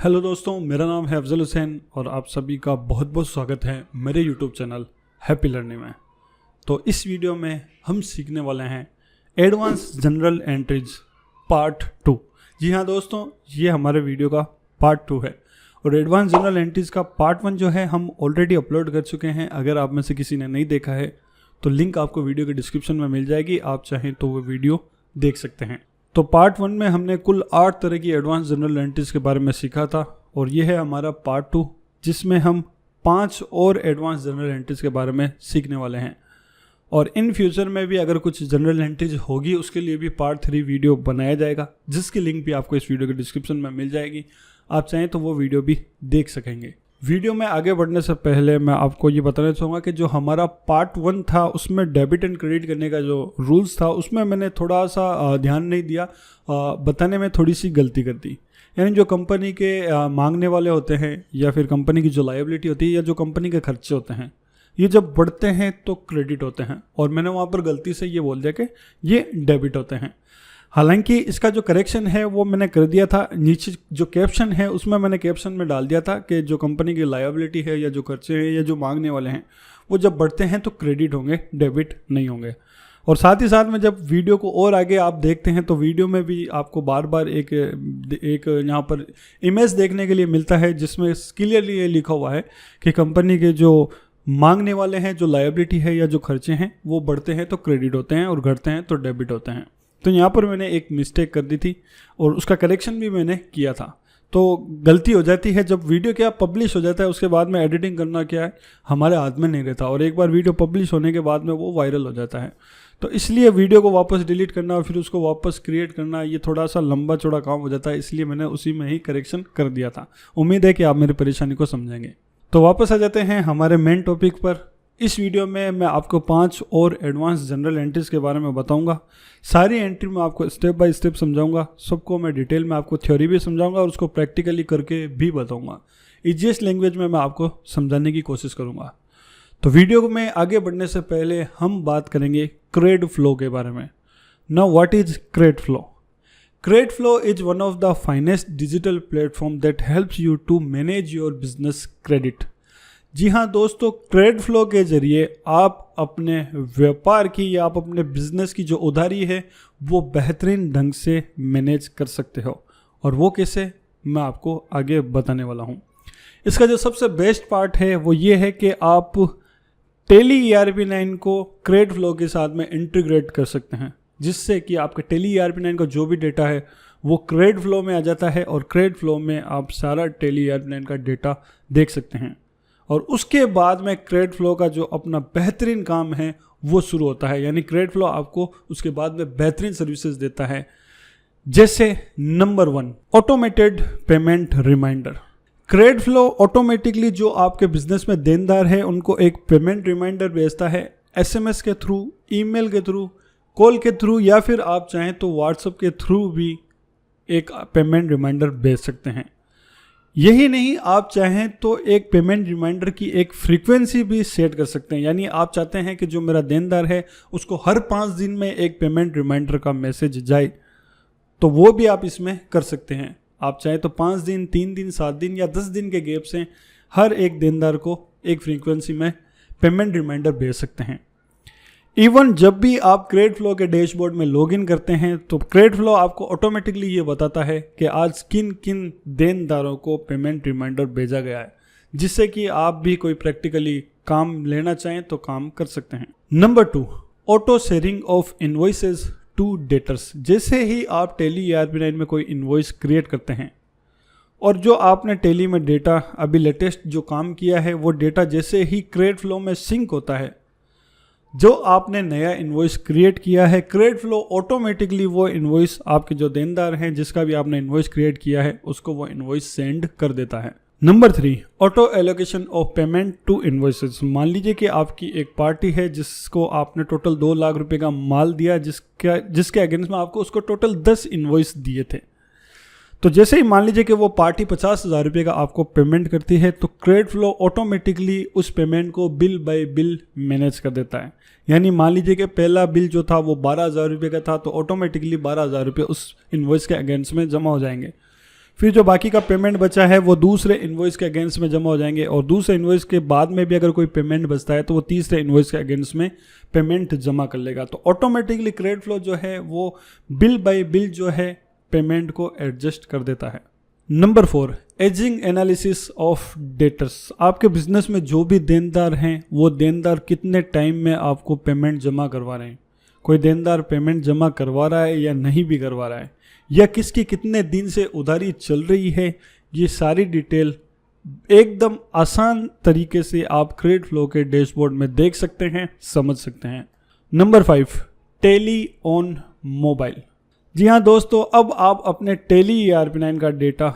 Hello दोस्तों, मेरा नाम है अफजल हुसैन और आप सभी का बहुत बहुत स्वागत है मेरे यूट्यूब चैनल हैप्पी लर्निंग में। तो इस वीडियो में हम सीखने वाले हैं एडवांस जनरल एंट्रीज पार्ट 2। जी हाँ दोस्तों, ये हमारे वीडियो का पार्ट 2 है और एडवांस जनरल एंट्रीज का पार्ट 1 जो है हम ऑलरेडी अपलोड कर चुके हैं। अगर आप में से किसी ने नहीं देखा है तो लिंक आपको वीडियो के डिस्क्रिप्शन में मिल जाएगी, आप चाहें तो वो वीडियो देख सकते हैं। तो पार्ट 1 में हमने कुल 8 तरह की एडवांस जनरल एंट्रीज के बारे में सीखा था और ये है हमारा पार्ट 2 जिसमें हम 5 और एडवांस जनरल एंट्रीज के बारे में सीखने वाले हैं। और इन फ्यूचर में भी अगर कुछ जनरल एंट्रीज होगी उसके लिए भी पार्ट 3 वीडियो बनाया जाएगा, जिसकी लिंक भी आपको इस वीडियो के डिस्क्रिप्शन में मिल जाएगी, आप चाहें तो वो वीडियो भी देख सकेंगे। वीडियो में आगे बढ़ने से पहले मैं आपको ये बताना चाहूँगा कि जो हमारा पार्ट 1 था उसमें डेबिट एंड क्रेडिट करने का जो रूल्स था उसमें मैंने थोड़ा सा ध्यान नहीं दिया, बताने में थोड़ी सी गलती कर दी। यानी जो कंपनी के मांगने वाले होते हैं या फिर कंपनी की जो लायबिलिटी होती है या जो कंपनी के खर्चे होते हैं, ये जब बढ़ते हैं तो क्रेडिट होते हैं और मैंने वहाँ पर गलती से ये बोल दिया कि ये डेबिट होते हैं। हालांकि इसका जो करेक्शन है वो मैंने कर दिया था, नीचे जो कैप्शन है उसमें मैंने कैप्शन में डाल दिया था कि जो कंपनी की लायबिलिटी है या जो खर्चे हैं या जो मांगने वाले हैं वो जब बढ़ते हैं तो क्रेडिट होंगे, डेबिट नहीं होंगे। और साथ ही साथ में जब वीडियो को और आगे आप देखते हैं तो वीडियो में भी आपको बार बार एक यहाँ पर इमेज देखने के लिए मिलता है जिसमें क्लियरली ये लिखा हुआ है कि कंपनी के जो मांगने वाले हैं, जो लायबिलिटी है या जो खर्चे हैं वो बढ़ते हैं तो क्रेडिट होते हैं और घटते हैं तो डेबिट होते हैं। तो यहाँ पर मैंने एक मिस्टेक कर दी थी और उसका करेक्शन भी मैंने किया था। तो गलती हो जाती है जब वीडियो क्या पब्लिश हो जाता है, उसके बाद में एडिटिंग करना क्या है हमारे हाथ में नहीं रहता और एक बार वीडियो पब्लिश होने के बाद में वो वायरल हो जाता है। तो इसलिए वीडियो को वापस डिलीट करना और फिर उसको वापस क्रिएट करना ये थोड़ा सा लंबा चौड़ा काम हो जाता है, इसलिए मैंने उसी में ही करेक्शन कर दिया था। उम्मीद है कि आप मेरी परेशानी को समझेंगे। तो वापस आ जाते हैं हमारे मेन टॉपिक पर। इस वीडियो में मैं आपको 5 और एडवांस जनरल एंट्रीज के बारे में बताऊंगा। सारी एंट्री में आपको स्टेप बाय स्टेप समझाऊंगा, सबको मैं डिटेल में आपको थ्योरी भी समझाऊंगा और उसको प्रैक्टिकली करके भी बताऊंगा। ईजीएस्ट लैंग्वेज में मैं आपको समझाने की कोशिश करूंगा। तो वीडियो में आगे बढ़ने से पहले हम बात करेंगे क्रेड फ्लो के बारे में। Now what is CRED flow? CRED flow is one of the finest digital platform that helps you to manage your business credit. जी हाँ दोस्तों, क्रेड फ्लो के जरिए आप अपने व्यापार की या आप अपने बिजनेस की जो उधारी है वो बेहतरीन ढंग से मैनेज कर सकते हो। और वो कैसे, मैं आपको आगे बताने वाला हूँ। इसका जो सबसे बेस्ट पार्ट है वो ये है कि आप टेली ERP9 को क्रेड फ्लो के साथ में इंटीग्रेट कर सकते हैं, जिससे कि आपके टेली ERP9 का जो भी डेटा है वो क्रेड फ्लो में आ जाता है और क्रेड फ्लो में आप सारा टेली ERP9 का डेटा देख सकते हैं। और उसके बाद में क्रेड फ्लो का जो अपना बेहतरीन काम है वो शुरू होता है। यानी क्रेड फ्लो आपको उसके बाद में बेहतरीन सर्विसेज देता है, जैसे number 1 automated payment reminder. CredFlow automatically जो आपके बिजनेस में देनदार है उनको एक पेमेंट रिमाइंडर भेजता है, SMS के थ्रू, ईमेल के थ्रू, कॉल के थ्रू या फिर आप चाहें तो व्हाट्सएप के थ्रू भी एक पेमेंट रिमाइंडर भेज सकते हैं। यही नहीं, आप चाहें तो एक पेमेंट रिमाइंडर की एक फ्रीक्वेंसी भी सेट कर सकते हैं। यानी आप चाहते हैं कि जो मेरा देनदार है उसको हर 5 दिन में एक पेमेंट रिमाइंडर का मैसेज जाए, तो वो भी आप इसमें कर सकते हैं। आप चाहे तो 5 दिन, 3 दिन, 7 दिन या 10 दिन के गैप से हर एक देनदार को एक फ्रीक्वेंसी में पेमेंट रिमाइंडर भेज सकते हैं। इवन जब भी आप क्रेड फ्लो के डैशबोर्ड में लॉगिन करते हैं तो क्रेड फ्लो आपको ऑटोमेटिकली ये बताता है कि आज किन किन देनदारों को पेमेंट रिमाइंडर भेजा गया है, जिससे कि आप भी कोई प्रैक्टिकली काम लेना चाहें तो काम कर सकते हैं। Number 2 auto sharing of invoices to debtors. जैसे ही आप टेली ERP9 में कोई इनवॉइस क्रिएट करते हैं और जो आपने टेली में डेटा अभी लेटेस्ट जो काम किया है वो डेटा जैसे ही क्रेड फ्लो में सिंक होता है, जो आपने नया इनवॉइस क्रिएट किया है, क्रेड फ्लो ऑटोमेटिकली वो इनवॉइस आपके जो देनदार हैं जिसका भी आपने इनवॉइस क्रिएट किया है उसको वो इनवॉइस सेंड कर देता है। Number 3 auto allocation of payment to invoices. मान लीजिए कि आपकी एक पार्टी है जिसको आपने टोटल 2 लाख रुपए का माल दिया, जिसके अगेंस्ट में आपको उसको टोटल 10 इनवॉइस दिए थे। तो जैसे ही मान लीजिए कि वो पार्टी 50,000 रुपये का आपको पेमेंट करती है तो क्रेड फ्लो ऑटोमेटिकली उस पेमेंट को बिल बाय बिल मैनेज कर देता है। यानी मान लीजिए कि पहला बिल जो था वो 12,000 रुपये का था तो ऑटोमेटिकली 12,000 रुपये उस इनवॉइस के अगेंस्ट में जमा हो जाएंगे। फिर जो बाकी का पेमेंट बचा है वो दूसरे इनवॉइस के अगेंस्ट में जमा हो जाएंगे, और दूसरे इनवॉइस के बाद में भी अगर कोई पेमेंट बचता है तो वो तीसरे इनवॉइस के अगेंस्ट में पेमेंट जमा कर लेगा। तो ऑटोमेटिकली क्रेडिट फ्लो जो है वो बिल बाय बिल जो है पेमेंट को एडजस्ट कर देता है। Number 4, ageing analysis of debtors. आपके बिजनेस में जो भी देनदार हैं वो देनदार कितने टाइम में आपको पेमेंट जमा करवा रहे हैं, कोई देनदार पेमेंट जमा करवा रहा है या नहीं भी करवा रहा है, या किसकी कितने दिन से उधारी चल रही है, ये सारी डिटेल एकदम आसान तरीके से आप क्रेडिट फ्लो के डैशबोर्ड में देख सकते हैं, समझ सकते हैं। Number 5, Tally on mobile. जी हाँ दोस्तों, अब आप अपने टैली ERP9 का डेटा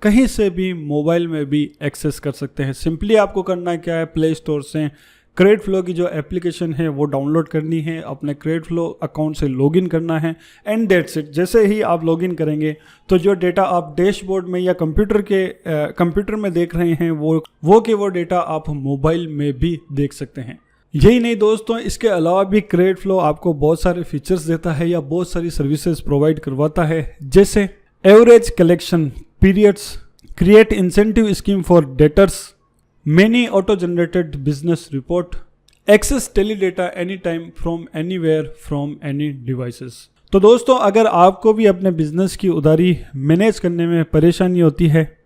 कहीं से भी मोबाइल में भी एक्सेस कर सकते हैं। सिंपली आपको करना क्या है, प्ले स्टोर से क्रेडिट फ्लो की जो एप्लीकेशन है वो डाउनलोड करनी है, अपने क्रेडिट फ्लो अकाउंट से लॉगिन करना है, एंड दैट्स इट। जैसे ही आप लॉगिन करेंगे तो जो डेटा आप डैशबोर्ड में या कंप्यूटर में देख रहे हैं वो डेटा आप मोबाइल में भी देख सकते हैं। यही नहीं दोस्तों, इसके अलावा भी क्रेडिट फ्लो आपको बहुत सारे फीचर्स देता है या बहुत सारी सर्विसेज प्रोवाइड करवाता है, जैसे average collection periods, create incentive scheme for debtors, many auto generated business report, access Tally data any time from anywhere from any devices. तो दोस्तों, अगर आपको भी अपने बिजनेस की उधारी मैनेज करने में परेशानी होती है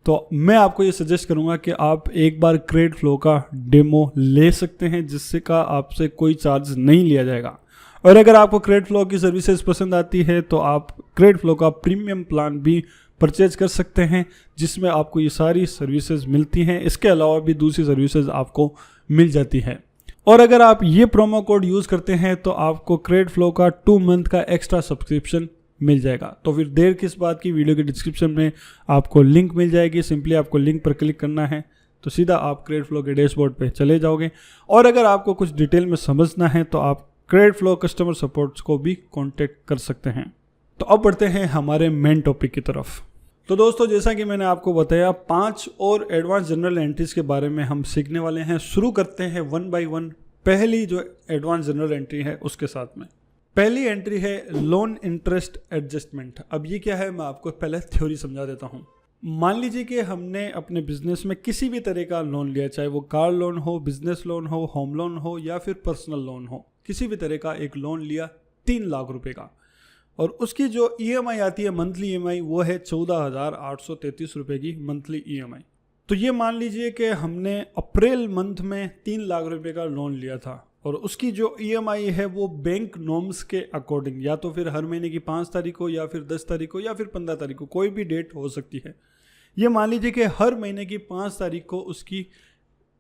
तो मैं आपको ये सजेस्ट करूंगा कि आप एक बार क्रेडिट फ्लो का डेमो ले सकते हैं, जिससे का आपसे कोई चार्ज नहीं लिया जाएगा। और अगर आपको क्रेडिट फ्लो की सर्विसेज पसंद आती है तो आप क्रेडिट फ्लो का प्रीमियम प्लान भी परचेज कर सकते हैं, जिसमें आपको ये सारी सर्विसेज मिलती हैं। इसके अलावा भी दूसरी सर्विसेज आपको मिल जाती हैं। और अगर आप ये प्रोमो कोड यूज़ करते हैं तो आपको क्रेडिट फ्लो का 2 मंथ का एक्स्ट्रा सब्सक्रिप्शन मिल जाएगा। तो फिर देर किस बात की, वीडियो के डिस्क्रिप्शन में आपको लिंक मिल जाएगी, सिंपली आपको लिंक पर क्लिक करना है तो सीधा आप क्रेडिट फ्लो के डैशबोर्ड पे चले जाओगे। और अगर आपको कुछ डिटेल में समझना है तो आप क्रेडिट फ्लो कस्टमर सपोर्ट को भी कांटेक्ट कर सकते हैं। तो अब बढ़ते हैं हमारे मेन टॉपिक की तरफ। तो दोस्तों, जैसा कि मैंने आपको बताया, 5 और एडवांस जनरल एंट्रीज के बारे में हम सीखने वाले हैं। शुरू करते हैं 1 बाय 1। पहली जो एडवांस जनरल एंट्री है उसके साथ में पहली एंट्री है लोन इंटरेस्ट एडजस्टमेंट। अब ये क्या है, मैं आपको पहले थ्योरी समझा देता हूँ। मान लीजिए कि हमने अपने बिजनेस में किसी भी तरह का लोन लिया, चाहे वो कार लोन हो, बिजनेस लोन हो, होम लोन हो या फिर पर्सनल लोन हो, किसी भी तरह का एक लोन लिया 3 लाख रुपए का, और उसकी जो EMI आती है, मंथली EMI, वो है 14,833 रुपये की मंथली EMI। तो ये मान लीजिए कि हमने अप्रैल मंथ में 3 लाख रुपए का लोन लिया था, और उसकी जो EMI है वो बैंक नॉर्म्स के अकॉर्डिंग या तो फिर हर महीने की 5 तारीख को या फिर 10 तारीख को या फिर 15 तारीख को, कोई भी डेट हो सकती है। ये मान लीजिए कि हर महीने की 5 तारीख को उसकी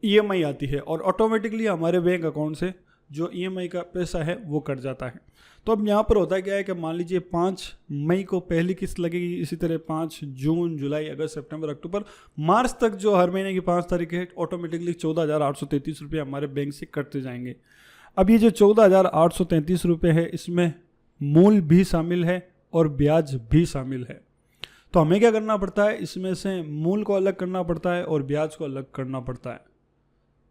EMI आती है और ऑटोमेटिकली हमारे बैंक अकाउंट से जो EMI का पैसा है वो कट जाता है। तो अब यहाँ पर होता क्या है कि मान लीजिए 5 मई को पहली किस्त लगेगी, इसी तरह 5 जून, जुलाई, अगस्त, सितंबर, अक्टूबर, मार्च तक जो हर महीने की 5 तारीख है, ऑटोमेटिकली 14,833 रुपये हमारे बैंक से कटते जाएंगे। अब ये जो 14,833 रुपये है, इसमें मूल भी शामिल है और ब्याज भी शामिल है। तो हमें क्या करना पड़ता है, इसमें से मूल को अलग करना पड़ता है और ब्याज को अलग करना पड़ता है,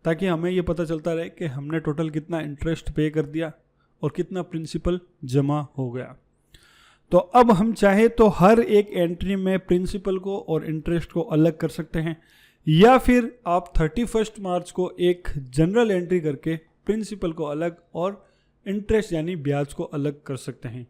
ताकि हमें ये पता चलता रहे कि हमने टोटल कितना इंटरेस्ट पे कर दिया और कितना प्रिंसिपल जमा हो गया। तो अब हम चाहे तो हर एक एंट्री में प्रिंसिपल को और इंटरेस्ट को अलग कर सकते हैं, या फिर आप 31 मार्च को एक जनरल एंट्री करके प्रिंसिपल को अलग और इंटरेस्ट यानी ब्याज को अलग कर सकते हैं।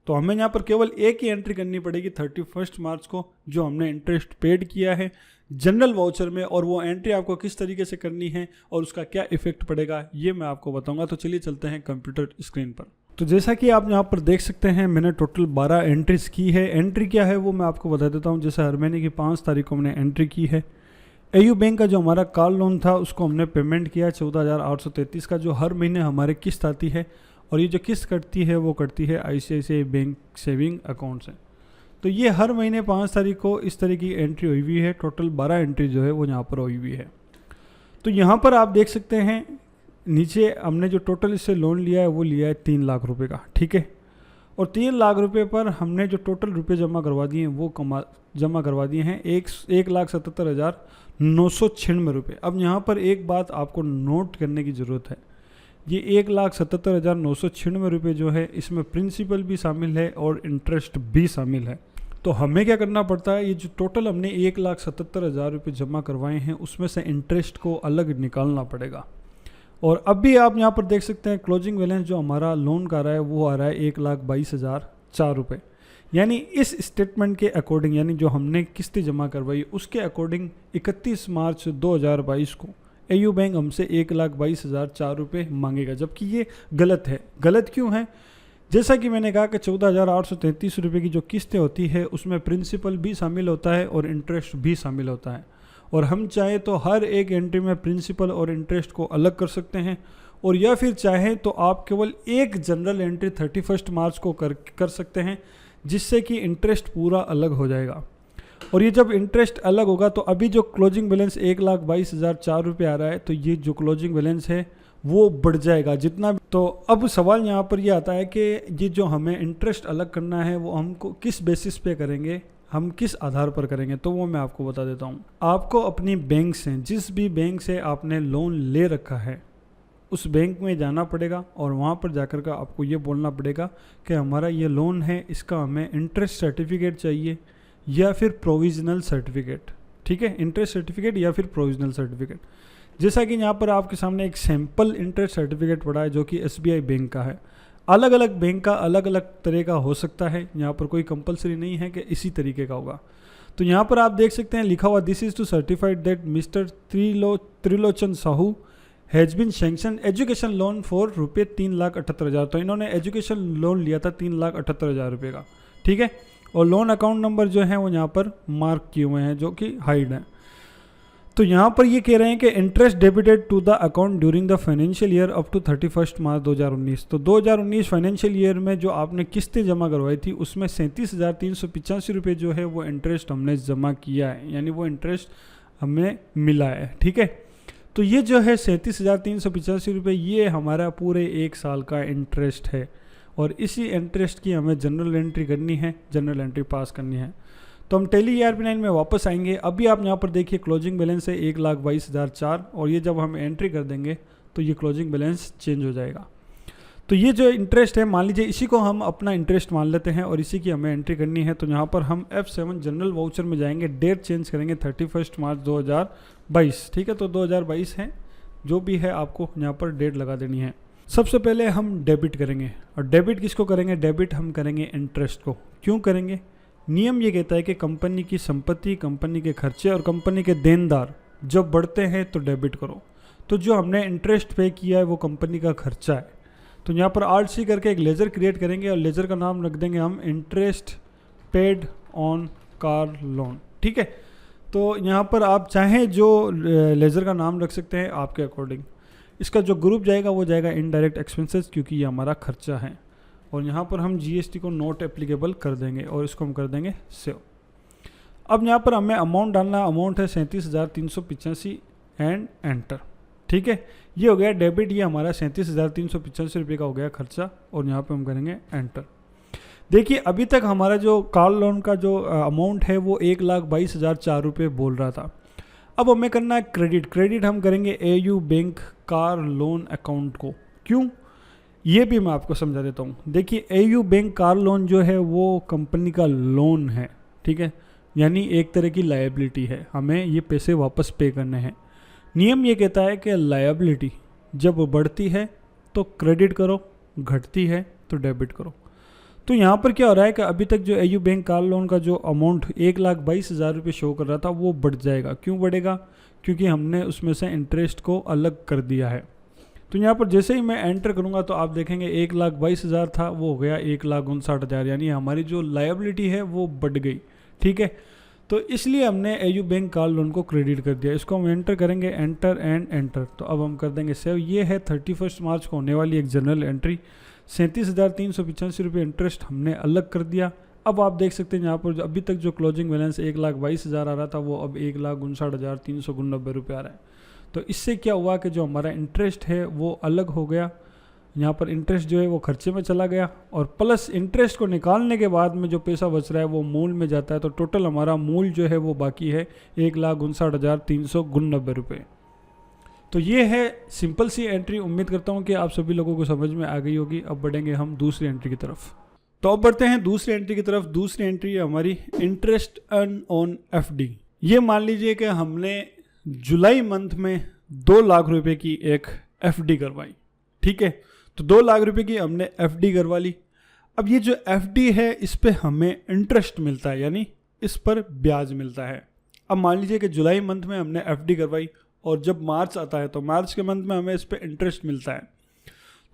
तो हमें यहाँ पर केवल एक ही एंट्री करनी पड़ेगी 31 मार्च को, जो हमने इंटरेस्ट पेड किया है जनरल वाउचर में, और वो एंट्री आपको किस तरीके से करनी है और उसका क्या इफेक्ट पड़ेगा ये मैं आपको बताऊंगा। तो चलिए चलते हैं कंप्यूटर स्क्रीन पर। तो जैसा कि आप यहाँ पर देख सकते हैं, मैंने टोटल 12 एंट्रीज की है। एंट्री क्या है वो मैं आपको बता देता हूँ। जैसे हर महीने की 5 तारीख को हमने एंट्री की है। AU बैंक का जो हमारा कार लोन था उसको हमने पेमेंट किया 14,833 का, जो हर महीने हमारे किस्त आती है, और ये जो किस्त कटती है वो कटती है ICICI बैंक सेविंग अकाउंट से। तो ये हर महीने 5 तारीख को इस तरह की एंट्री हुई हुई है। टोटल 12 एंट्री जो है वो यहाँ पर हुई हुई है। तो यहाँ पर आप देख सकते हैं नीचे हमने जो टोटल इससे लोन लिया है वो लिया है 3 लाख रुपए का, ठीक है। और 3 लाख रुपए पर हमने जो टोटल रुपए जमा करवा दिए हैं वो जमा करवा दिए हैं 1,77,996 रुपये। अब यहाँ पर एक बात आपको नोट करने की ज़रूरत है, ये 1,77,996 रुपये जो है इसमें प्रिंसिपल भी शामिल है और इंटरेस्ट भी शामिल है। तो हमें क्या करना पड़ता है, ये जो टोटल हमने 1,77,000 रुपये जमा करवाए हैं उसमें से इंटरेस्ट को अलग निकालना पड़ेगा। और अब भी आप यहाँ पर देख सकते हैं क्लोजिंग बैलेंस जो हमारा लोन का रहा है वो आ रहा है 1,22,004 रुपये। यानी इस स्टेटमेंट के अकॉर्डिंग, यानी जो हमने किस्तें जमा करवाई उसके अकॉर्डिंग 31 मार्च 2022 को एयू बैंक हमसे 1,22,004 रुपये मांगेगा, जबकि ये गलत है। गलत क्यों है? जैसा कि मैंने कहा कि 14,833 रुपये की जो किस्तें होती है उसमें प्रिंसिपल भी शामिल होता है और इंटरेस्ट भी शामिल होता है, और हम चाहे तो हर एक एंट्री में प्रिंसिपल और इंटरेस्ट को अलग कर सकते हैं, और या फिर चाहें तो आप केवल एक जनरल एंट्री 31 मार्च को कर सकते हैं, जिससे कि इंटरेस्ट पूरा अलग हो जाएगा। और ये जब इंटरेस्ट अलग होगा तो अभी जो क्लोजिंग बैलेंस 1,22,004 रुपये आ रहा है, तो ये जो क्लोजिंग बैलेंस है वो बढ़ जाएगा जितना। तो अब सवाल यहाँ पर ये आता है कि ये जो हमें इंटरेस्ट अलग करना है वो हमको किस बेसिस पे करेंगे, हम किस आधार पर करेंगे, तो वो मैं आपको बता देता हूँ। आपको अपनी बैंक से, जिस भी बैंक से आपने लोन ले रखा है उस बैंक में जाना पड़ेगा, और वहाँ पर जाकर का आपको ये बोलना पड़ेगा कि हमारा ये लोन है, इसका हमें इंटरेस्ट सर्टिफिकेट चाहिए या फिर प्रोविजनल सर्टिफिकेट। ठीक है, इंटरेस्ट सर्टिफिकेट या फिर प्रोविजनल सर्टिफिकेट। जैसा कि यहाँ पर आपके सामने एक सैम्पल इंटरेस्ट सर्टिफिकेट पड़ा है जो कि SBI बैंक का है। अलग अलग बैंक का अलग अलग तरह का हो सकता है, यहाँ पर कोई कंपलसरी नहीं है कि इसी तरीके का होगा। तो यहाँ पर आप देख सकते हैं लिखा हुआ, this is to certified that mister Trilochan Sahu has been sanction education loan for rupaye 3,78,000। तो इन्होंने एजुकेशन लोन लिया था 3,78,000 रुपये का। ठीक है, और लोन अकाउंट नंबर जो है वो यहाँ पर मार्क किए हुए हैं जो कि हाइड है। तो यहाँ पर ये कह रहे हैं कि interest debited to the account during the financial year up to 31 March 2019। तो 2019 फाइनेंशियल ईयर में जो आपने किस्तें जमा करवाई थी उसमें 37,385 रुपये जो है वो इंटरेस्ट हमने जमा किया है, यानी वो इंटरेस्ट हमें मिला है। ठीक है, तो ये जो है 37,385 रुपये ये हमारा पूरे एक साल का इंटरेस्ट है, और इसी इंटरेस्ट की हमें जनरल एंट्री करनी है, जनरल एंट्री पास करनी है। तो हम टैली ERP9 में वापस आएंगे। अभी आप यहाँ पर देखिए क्लोजिंग बैलेंस है 1,22,004, और ये जब हम एंट्री कर देंगे तो ये क्लोजिंग बैलेंस चेंज हो जाएगा। तो ये जो इंटरेस्ट है, मान लीजिए इसी को हम अपना इंटरेस्ट मान लेते हैं और इसी की हमें एंट्री करनी है। तो यहाँ पर हम F7 जनरल वाउचर में जाएंगे, डेट चेंज करेंगे 31 मार्च 2022। ठीक है, तो 2022 है, जो भी है आपको यहाँ पर डेट लगा देनी है। सबसे पहले हम डेबिट करेंगे, और डेबिट किसको करेंगे? डेबिट हम करेंगे इंटरेस्ट को। क्यों करेंगे? नियम ये कहता है कि कंपनी की संपत्ति, कंपनी के खर्चे और कंपनी के देनदार जब बढ़ते हैं तो डेबिट करो। तो जो हमने इंटरेस्ट पे किया है वो कंपनी का खर्चा है। तो यहाँ पर RC करके एक लेजर क्रिएट करेंगे और लेजर का नाम रख देंगे हम interest paid on car loan. ठीक है, तो यहाँ पर आप चाहें जो लेजर का नाम रख सकते हैं आपके अकॉर्डिंग। इसका जो ग्रुप जाएगा वो जाएगा इनडायरेक्ट एक्सपेंसेस, क्योंकि ये हमारा खर्चा है। और यहाँ पर हम GST को नॉट एप्लीकेबल कर देंगे और इसको हम कर देंगे सेव। अब यहाँ पर हमें अमाउंट डालना, अमाउंट है 37,385 एंड एंटर। ठीक है, ये हो गया डेबिट, ये हमारा 37,385 रुपये का हो गया खर्चा, और यहाँ पे हम करेंगे एंटर। देखिए अभी तक हमारा जो कार लोन का जो अमाउंट है वो 1,22,004 रुपये बोल रहा था। अब हमें करना है क्रेडिट। क्रेडिट हम करेंगे AU bank car loan account को। क्यों, ये भी मैं आपको समझा देता हूँ। देखिए AU बैंक कार लोन जो है वो कंपनी का लोन है। ठीक है, यानी एक तरह की लायबिलिटी है, हमें ये पैसे वापस पे करने हैं। नियम ये कहता है कि लायबिलिटी जब बढ़ती है तो क्रेडिट करो, घटती है तो डेबिट करो। तो यहाँ पर क्या हो रहा है कि अभी तक जो AU बैंक कार लोन का जो अमाउंट 1,22,000 रुपये शो कर रहा था वो बढ़ जाएगा। क्यों बढ़ेगा? क्योंकि हमने उसमें से इंटरेस्ट को अलग कर दिया है। तो यहाँ पर जैसे ही मैं एंटर करूँगा तो आप देखेंगे 1,22,000 था वो हो गया 1,59,000, यानी हमारी जो लायबिलिटी है वो बढ़ गई। ठीक है, तो इसलिए हमने AU बैंक कार लोन को क्रेडिट कर दिया। इसको हम एंटर करेंगे, एंटर एंड एंटर। तो अब हम कर देंगे सेव। ये है 31 मार्च को होने वाली एक जनरल एंट्री। 37,385 रुपये इंटरेस्ट हमने अलग कर दिया। अब आप देख सकते हैं यहाँ पर अभी तक जो क्लोजिंग बैलेंस 1,22,000 आ रहा था वो अब 1,59,389 रुपये आ रहा है। तो इससे क्या हुआ कि जो हमारा इंटरेस्ट है वो अलग हो गया। यहाँ पर इंटरेस्ट जो है वो खर्चे में चला गया, और प्लस इंटरेस्ट को निकालने के बाद में जो पैसा बच रहा है वो मूल में जाता है। तो टोटल हमारा मूल जो है वो बाकी है 1,59,389 रुपये। तो ये है सिंपल सी एंट्री। उम्मीद करता हूँ कि आप सभी लोगों को समझ में आ गई होगी। अब बढ़ेंगे हम दूसरी एंट्री की तरफ। तो अब बढ़ते हैं दूसरी एंट्री की तरफ। दूसरी एंट्री है हमारी इंटरेस्ट अर्न ऑन एफडी। ये मान लीजिए कि हमने जुलाई मंथ में 2 लाख रुपए की एक एफडी करवाई, ठीक है। तो 2 लाख रुपए की हमने एफडी करवा ली। अब ये जो एफडी है इस पे हमें इंटरेस्ट मिलता है, यानी इस पर ब्याज मिलता है। अब मान लीजिए कि जुलाई मंथ में हमने एफडी करवाई और जब मार्च आता है तो मार्च के मंथ में हमें इस पे इंटरेस्ट मिलता है।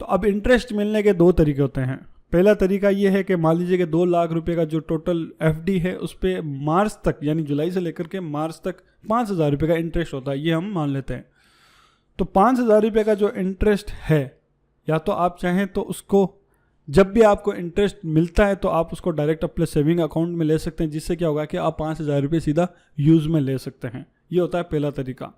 तो अब इंटरेस्ट मिलने के 2 तरीके होते हैं। पहला तरीका ये है कि मान लीजिए कि 2 लाख रुपए का जो टोटल एफडी है उस पे मार्च तक, यानी जुलाई से लेकर के मार्च तक 5,000 रुपये का इंटरेस्ट होता है, ये हम मान लेते हैं। तो 5,000 रुपये का जो इंटरेस्ट है, या तो आप चाहें तो उसको जब भी आपको इंटरेस्ट मिलता है तो आप उसको डायरेक्ट अपने सेविंग अकाउंट में ले सकते हैं, जिससे क्या होगा कि आप 5,000 रुपये सीधा यूज़ में ले सकते हैं। ये होता है पहला तरीका।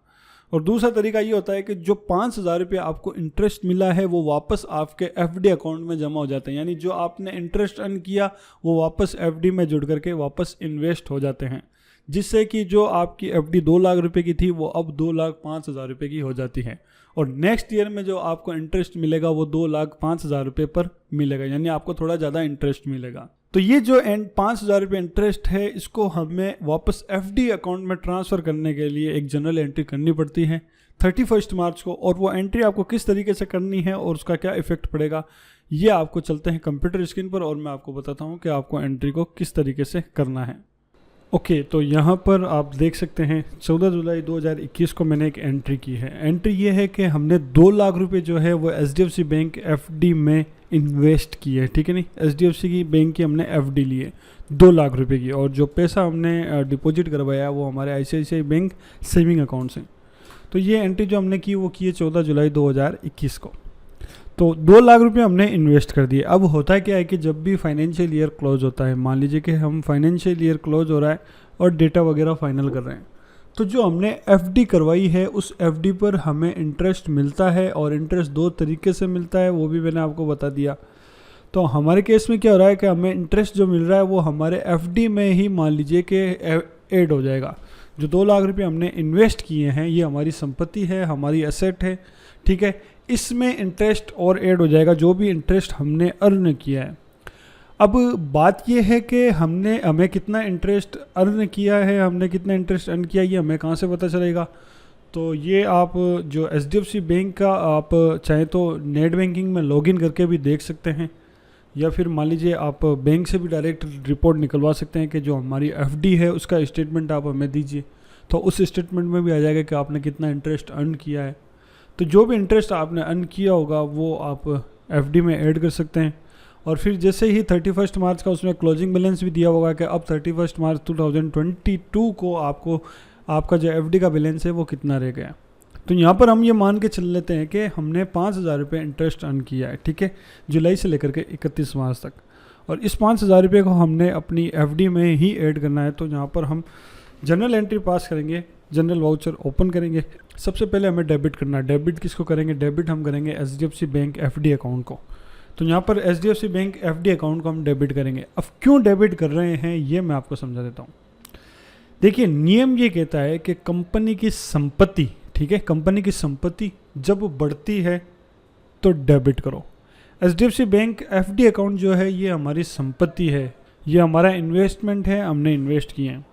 और दूसरा तरीका ये होता है कि जो 5,000 रुपये आपको इंटरेस्ट मिला है वो वापस आपके एफडी अकाउंट में जमा हो जाते हैं, यानी जो आपने इंटरेस्ट अर्न किया वो वापस एफडी में जुड़ करके वापस इन्वेस्ट हो जाते हैं, जिससे कि जो आपकी एफडी 2 लाख रुपए की थी वो अब 2,05,000 रुपये की हो जाती है। और नेक्स्ट ईयर में जो आपको इंटरेस्ट मिलेगा वो 2,05,000 रुपये पर मिलेगा, यानी आपको थोड़ा ज़्यादा इंटरेस्ट मिलेगा। तो ये जो 5,000 रुपये इंटरेस्ट है इसको हमें वापस एफडी अकाउंट में ट्रांसफ़र करने के लिए एक जनरल एंट्री करनी पड़ती है 31 मार्च को। और वो एंट्री आपको किस तरीके से करनी है और उसका क्या इफेक्ट पड़ेगा, ये आपको चलते हैं कंप्यूटर स्क्रीन पर और मैं आपको बताता हूँ कि आपको एंट्री को किस तरीके से करना है। ओके, तो यहाँ पर आप देख सकते हैं 14 जुलाई 2021 को मैंने एक एंट्री की है। एंट्री ये है कि हमने 2 लाख रुपए जो है वो HDFC बैंक एफडी में इन्वेस्ट की है, ठीक है। नहीं, HDFC की बैंक की हमने एफडी ली है 2 लाख रुपए की, और जो पैसा हमने डिपॉजिट करवाया वो हमारे ICICI बैंक सेविंग अकाउंट से। तो ये एंट्री जो हमने की वो की है 14 जुलाई 2021 को। तो 2 लाख रुपए हमने इन्वेस्ट कर दिए। अब होता क्या है कि जब भी फाइनेंशियल ईयर क्लोज होता है, मान लीजिए कि हम फाइनेंशियल ईयर क्लोज हो रहा है और डेटा वगैरह फाइनल कर रहे हैं, तो जो हमने एफडी करवाई है उस एफडी पर हमें इंटरेस्ट मिलता है, और इंटरेस्ट 2 तरीके से मिलता है, वो भी मैंने आपको बता दिया। तो हमारे केस में क्या हो रहा है कि हमें इंटरेस्ट जो मिल रहा है वो हमारे एफडी में ही मान लीजिए कि ऐड हो जाएगा। जो 2 लाख रुपये हमने इन्वेस्ट किए हैं ये हमारी संपत्ति है, हमारी एसेट है, ठीक है। इसमें इंटरेस्ट और ऐड हो जाएगा जो भी इंटरेस्ट हमने अर्न किया है। अब बात यह है कि हमें कितना इंटरेस्ट अर्न किया है, हमने कितना इंटरेस्ट अर्न किया, ये हमें कहाँ से पता चलेगा। तो ये आप जो HDFC बैंक का आप चाहे तो नेट बैंकिंग में लॉगिन करके भी देख सकते हैं, या फिर मान लीजिए आप बैंक से भी डायरेक्ट रिपोर्ट निकलवा सकते हैं कि जो हमारी एफडी है उसका स्टेटमेंट आप हमें दीजिए, तो उस स्टेटमेंट में भी आ जाएगा कि आपने कितना इंटरेस्ट अर्न किया है। तो जो भी इंटरेस्ट आपने अर्न किया होगा वो आप एफडी में ऐड कर सकते हैं। और फिर जैसे ही 31 मार्च का उसमें क्लोजिंग बैलेंस भी दिया होगा कि अब 31 मार्च 2022 को आपका जो एफडी का बैलेंस है वो कितना रह गया। तो यहाँ पर हम ये मान के चल लेते हैं कि हमने 5,000 रुपये इंटरेस्ट अर्न किया है, ठीक है, जुलाई से लेकर के 31 मार्च तक, और इस 5,000 रुपये को हमने अपनी एफडी में ही ऐड करना है। तो यहाँ पर हम जनरल एंट्री पास करेंगे, जनरल वाउचर ओपन करेंगे। सबसे पहले हमें डेबिट करना है। डेबिट किसको करेंगे, डेबिट हम करेंगे HDFC बैंक एफडी अकाउंट को। तो यहाँ पर HDFC बैंक एफडी अकाउंट को हम डेबिट करेंगे। अब क्यों डेबिट कर रहे हैं ये मैं आपको समझा देता हूँ। देखिए, नियम ये कहता है कि कंपनी की संपत्ति, ठीक है, कंपनी की संपत्ति जब बढ़ती है तो डेबिट करो। HDFC बैंक एफडी अकाउंट जो है ये हमारी संपत्ति है, ये हमारा इन्वेस्टमेंट है, हमने इन्वेस्ट किए हैं।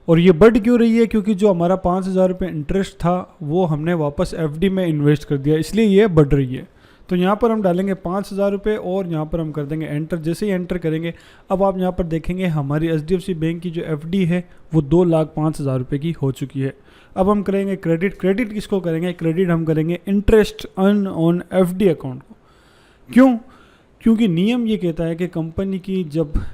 और ये बढ़ क्यों रही है, क्योंकि जो हमारा 5,000 रुपये इंटरेस्ट था वो हमने वापस एफडी में इन्वेस्ट कर दिया, इसलिए ये बढ़ रही है। तो यहाँ पर हम डालेंगे 5,000 रुपये और यहाँ पर हम कर देंगे एंटर। जैसे ही एंटर करेंगे अब आप यहाँ पर देखेंगे हमारी HDFC बैंक की जो एफडी है वो 2,05,000 रुपये की हो चुकी है। अब हम करेंगे क्रेडिट। क्रेडिट किसको करेंगे, क्रेडिट हम करेंगे interest earn on FD account को। क्यों, क्योंकि नियम ये कहता है कि कंपनी की जब